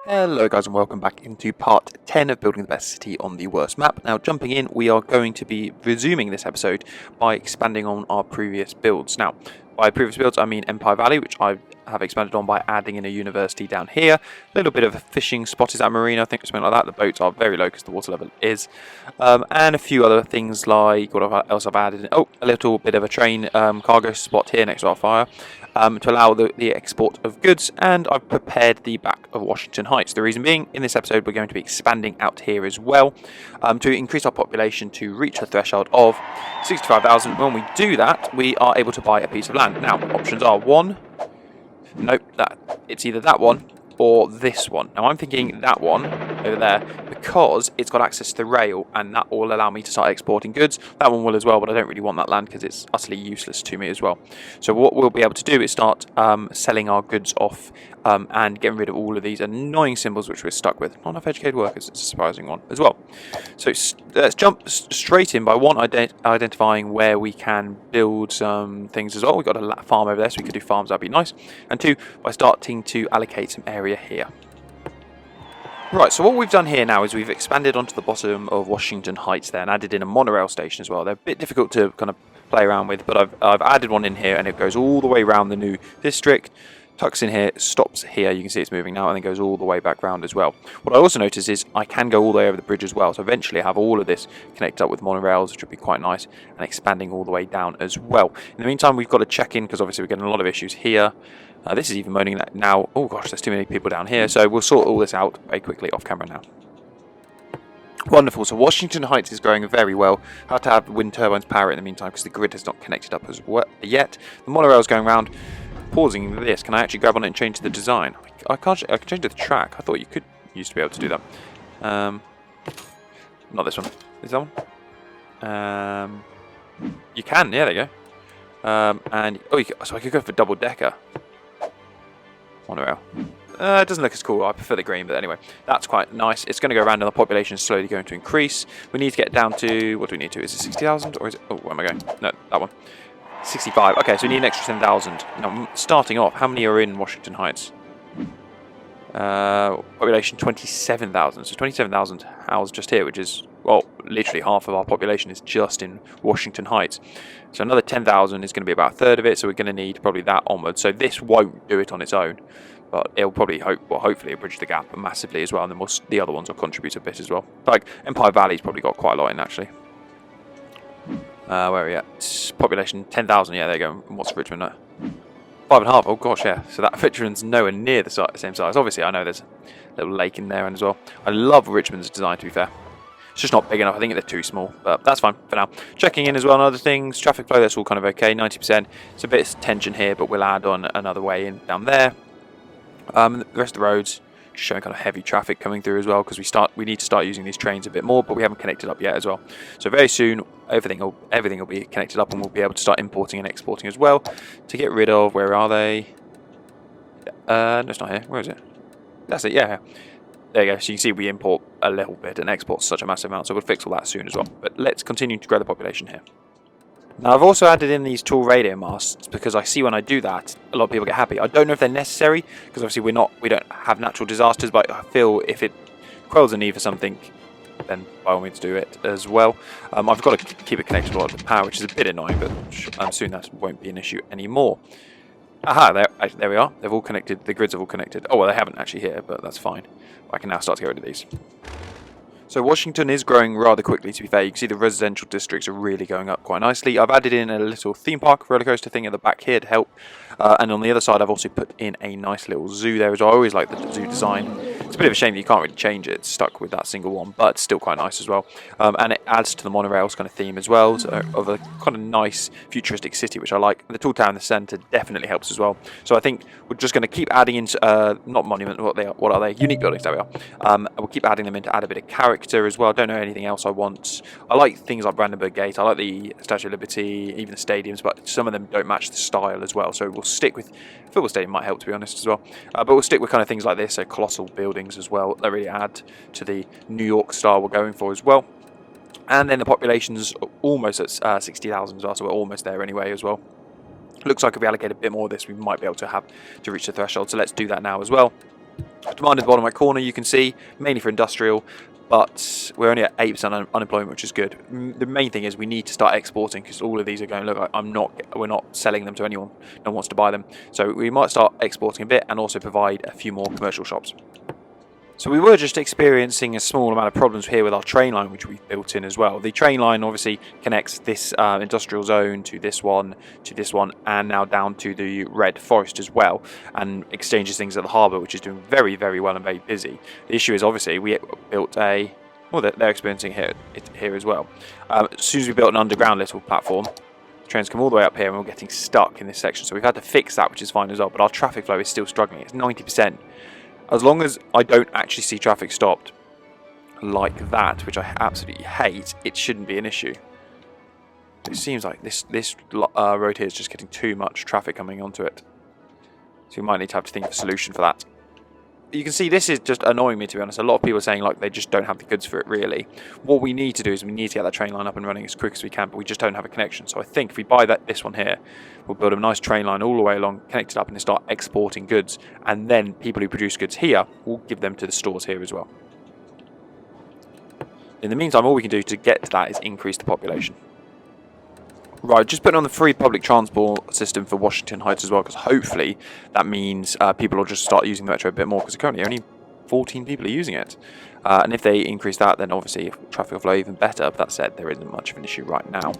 Hello guys and welcome back into part 10 of building the best city on the worst map. Now jumping in, we are going to be resuming this episode by expanding on our previous builds. Now by previous builds I mean Empire Valley, which I have expanded on by adding in a university down here. A little bit of a fishing spot is at marina, I think, or something like that. The boats are very low because the water level is. And a few other things like what else I've added. Oh, a little bit of a train cargo spot here next to our fire. To allow the export of goods, and I've prepared the back of Washington Heights. The reason being, in this episode we're going to be expanding out here as well to increase our population to reach a threshold of 65,000. When we do that, we are able to buy a piece of land. Now, options are it's either that one or this one. Now I'm thinking that one over there because it's got access to the rail and that will allow me to start exporting goods. That one will as well, but I don't really want that land because it's utterly useless to me as well. So what we'll be able to do is start selling our goods off and getting rid of all of these annoying symbols which we're stuck with. Not enough educated workers, it's a surprising one as well. So let's jump straight in by one, identifying where we can build some things as well. We've got a farm over there, so we could do farms, that'd be nice. And two, by starting to allocate some area here. Right, so what we've done here now is we've expanded onto the bottom of Washington Heights there and added in a monorail station as well. They're a bit difficult to kind of play around with, but I've added one in here and it goes all the way around the new district, tucks in here, stops here, you can see it's moving now, and then goes all the way back round as well. What I also noticed is I can go all the way over the bridge as well, so eventually I have all of this connected up with monorails, which would be quite nice, and expanding all the way down as well. In the meantime, we've got to check in because obviously we're getting a lot of issues here. This is even moaning that now, oh gosh, there's too many people down here, so we'll sort all this out very quickly off camera now. Wonderful, so Washington Heights is growing very well. I have to have wind turbines power it in the meantime because the grid has not connected up as well yet. The monorail is going around. Pausing this, can I actually grab on it and change the design? I can change the track. I thought you used to be able to do that. Not this one. Is that one? You can, yeah, there you go. So I could go for double decker monorail. It doesn't look as cool. I prefer the green, but anyway, that's quite nice. It's going to go around and the population is slowly going to increase. We need to get down to, what do we need to? Is it 60,000 or is it, oh, where am I going? No, that one. 65. Okay, so we need an extra 10,000. Now, starting off, how many are in Washington Heights? Population 27,000. So 27,000 housed just here, which is, well, literally half of our population is just in Washington Heights. So another 10,000 is going to be about a third of it, so we're going to need probably that onwards. So this won't do it on its own, but it'll probably, hopefully it'll bridge the gap massively as well, and then the other ones will contribute a bit as well. Like, Empire Valley's probably got quite a lot in, actually. Where are we at? Population 10,000. Yeah, there you go. What's Richmond at? 5.5. Oh gosh, yeah. So that Richmond's nowhere near the same size. Obviously, I know there's a little lake in there as well. I love Richmond's design, to be fair. It's just not big enough. I think they're too small, but that's fine for now. Checking in as well on other things. Traffic flow, that's all kind of okay. 90%. It's a bit of tension here, but we'll add on another way in down there. The rest of the roads showing kind of heavy traffic coming through as well because we need to start using these trains a bit more, but we haven't connected up yet as well. So very soon everything will be connected up and we'll be able to start importing and exporting as well to get rid of, where are they? No, it's not here. Where is it? That's it. Yeah. There you go. So you can see we import a little bit and export such a massive amount, so we'll fix all that soon as well. But let's continue to grow the population here. Now I've also added in these tall radio masts because I see when I do that a lot of people get happy. I don't know if they're necessary because obviously we don't have natural disasters, but I feel if it quells a need for something, then by all means do it as well. I've got to keep it connected to a lot of the power, which is a bit annoying, but soon that won't be an issue anymore. Aha, there we are. They've all connected. The grids have all connected. Oh well, they haven't actually here, but that's fine. I can now start to get rid of these. So Washington is growing rather quickly, to be fair. You can see the residential districts are really going up quite nicely. I've added in a little theme park roller coaster thing at the back here to help. And on the other side, I've also put in a nice little zoo there as well. I always like the zoo design. It's a bit of a shame that you can't really change it. It's stuck with that single one, but it's still quite nice as well. And it adds to the monorails kind of theme as well, so of a kind of nice futuristic city, which I like. The tall tower in the centre definitely helps as well. So I think we're just going to keep adding in, not monument, what are they? Unique buildings, there we are. We'll keep adding them in to add a bit of character as well. I don't know anything else I want. I like things like Brandenburg Gate. I like the Statue of Liberty, even the stadiums, but some of them don't match the style as well. So we'll stick with football stadium might help, to be honest, as well. But we'll stick with kind of things like this, so colossal buildings as well. That really add to the New York style we're going for as well. And then the population's almost at 60,000 as well, so we're almost there anyway as well. Looks like if we allocate a bit more of this, we might be able to reach the threshold. So let's do that now as well. Demand at the bottom right corner, you can see, mainly for industrial, but we're only at 8% unemployment, which is good. The main thing is we need to start exporting, because all of these are going, look, we're not selling them to anyone. No one wants to buy them. So we might start exporting a bit and also provide a few more commercial shops. So we were just experiencing a small amount of problems here with our train line, which we've built in as well. The train line obviously connects this industrial zone to this one, and now down to the Red Forest as well, and exchanges things at the harbour, which is doing very, very well and very busy. The issue is obviously we built a... Well, they're experiencing it here as well. As soon as we built an underground little platform, trains come all the way up here and we're getting stuck in this section. So we've had to fix that, which is fine as well, but our traffic flow is still struggling. It's 90%. As long as I don't actually see traffic stopped like that, which I absolutely hate, it shouldn't be an issue. It seems like this road here is just getting too much traffic coming onto it. So we might need to have to think of a solution for that. You can see this is just annoying me, to be honest. A lot of people are saying like they just don't have the goods for it, really. What we need to do is we need to get that train line up and running as quick as we can, but we just don't have a connection. So I think if we buy this one here, we'll build a nice train line all the way along, connect it up, and start exporting goods. And then people who produce goods here will give them to the stores here as well. In the meantime, all we can do to get to that is increase the population. Right, just putting on the free public transport system for Washington Heights as well, because hopefully that means people will just start using the metro a bit more, because currently only 14 people are using it. And if they increase that, then obviously traffic will flow even better. But that said, there isn't much of an issue right now.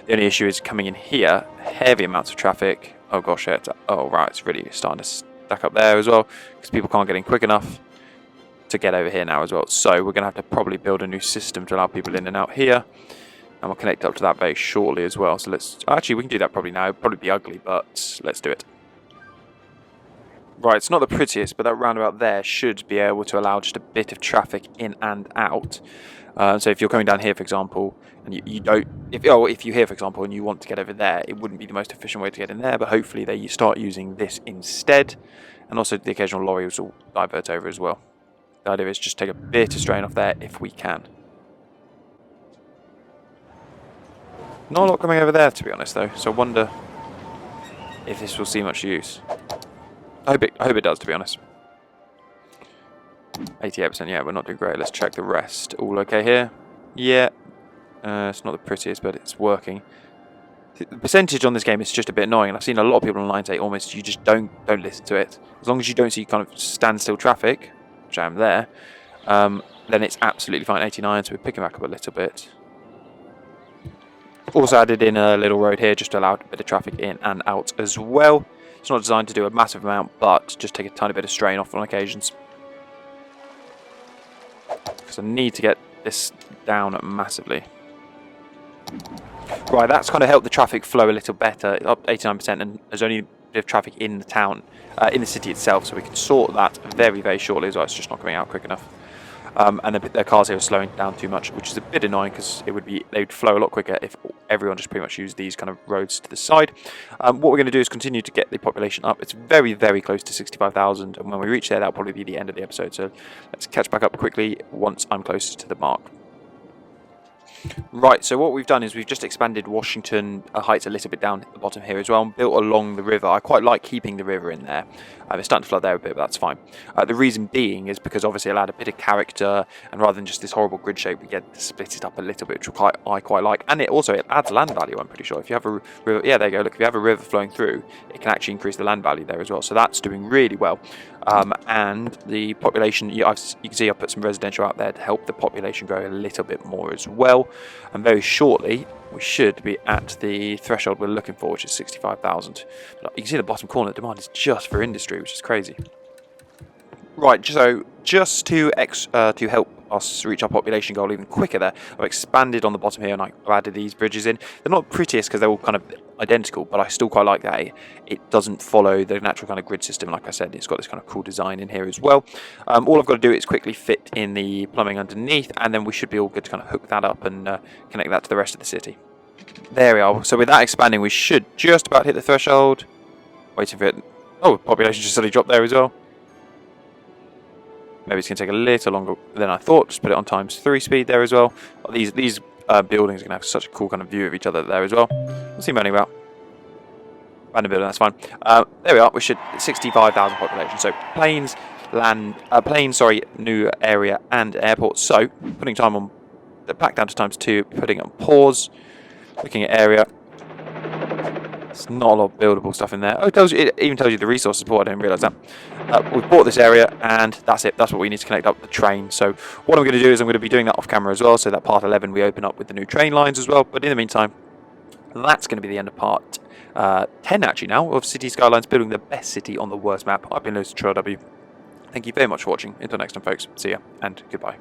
The only issue is coming in here, heavy amounts of traffic. Oh gosh, oh right, it's really starting to stack up there as well, because people can't get in quick enough to get over here now as well. So we're going to have to probably build a new system to allow people in and out here. And we'll connect up to that very shortly as well. So actually we can do that probably now. It'll probably be ugly, but let's do it. Right, it's not the prettiest, but that roundabout there should be able to allow just a bit of traffic in and out. So if you're coming down here, for example, and if you're here, for example, and you want to get over there, it wouldn't be the most efficient way to get in there, but hopefully you start using this instead. And also the occasional lorries will divert over as well. The idea is just take a bit of strain off there if we can. Not a lot coming over there, to be honest, though. So I wonder if this will see much use. I hope it does, to be honest. 88%, yeah, we're not doing great. Let's check the rest. All okay here? Yeah. It's not the prettiest, but it's working. The percentage on this game is just a bit annoying, and I've seen a lot of people online say almost you just don't listen to it. As long as you don't see kind of standstill traffic, which I am there, then it's absolutely fine. 89, so we're picking back up a little bit. Also added in a little road here just to allow a bit of traffic in and out as well. It's not designed to do a massive amount, but just take a tiny bit of strain off on occasions. Because I need to get this down massively. Right, that's kind of helped the traffic flow a little better, up 89%, and there's only a bit of traffic in the town, in the city itself, so we can sort that very, very shortly as well. It's just not coming out quick enough. And the cars here are slowing down too much, which is a bit annoying because they would flow a lot quicker if everyone just pretty much used these kind of roads to the side. What we're going to do is continue to get the population up. It's very, very close to 65,000, and when we reach there, that'll probably be the end of the episode. So let's catch back up quickly once I'm closer to the mark. Right, so what we've done is we've just expanded Washington Heights a little bit down at the bottom here as well, and built along the river. I quite like keeping the river in there. It's starting to flood there a bit, but that's fine. The reason being is because obviously it allowed a bit of character, and rather than just this horrible grid shape, we get to split it up a little bit, which I quite like. And it adds land value, I'm pretty sure. If you have a river, yeah, there you go, look, if you have a river flowing through, it can actually increase the land value there as well. So that's doing really well. And the population, you can see I put some residential out there to help the population grow a little bit more as well. And very shortly, we should be at the threshold we're looking for, which is 65,000. You can see the bottom corner, the demand is just for industry, which is crazy. Right, so just to help us reach our population goal even quicker there, I've expanded on the bottom here and I've added these bridges in. They're not prettiest because they're all kind of identical, but I still quite like that. It doesn't follow the natural kind of grid system. Like I said, it's got this kind of cool design in here as well. All I've got to do is quickly fit in the plumbing underneath, and then we should be all good to kind of hook that up and connect that to the rest of the city. There we are. So with that expanding, we should just about hit the threshold. Waiting for it. Oh, population just suddenly dropped there as well. Maybe it's going to take a little longer than I thought. Just put it on ×3 speed there as well. These buildings are going to have such a cool kind of view of each other there as well. What's he moaning about? Random building, that's fine. There we are. We should 65,000 population. So planes new area and airport. So putting time on back down to ×2, putting it on pause, looking at area. It's not a lot of buildable stuff in there. Oh, it even tells you the resource support. I didn't realise that. We've bought this area, and that's it. That's what we need to connect up the train. So what I'm going to do is I'm going to be doing that off camera as well. So that part 11 we open up with the new train lines as well. But in the meantime, that's going to be the end of part 10 actually now of City Skylines, building the best city on the worst map. I've been Lewis, Trill W. Thank you very much for watching. Until next time, folks. See ya and goodbye.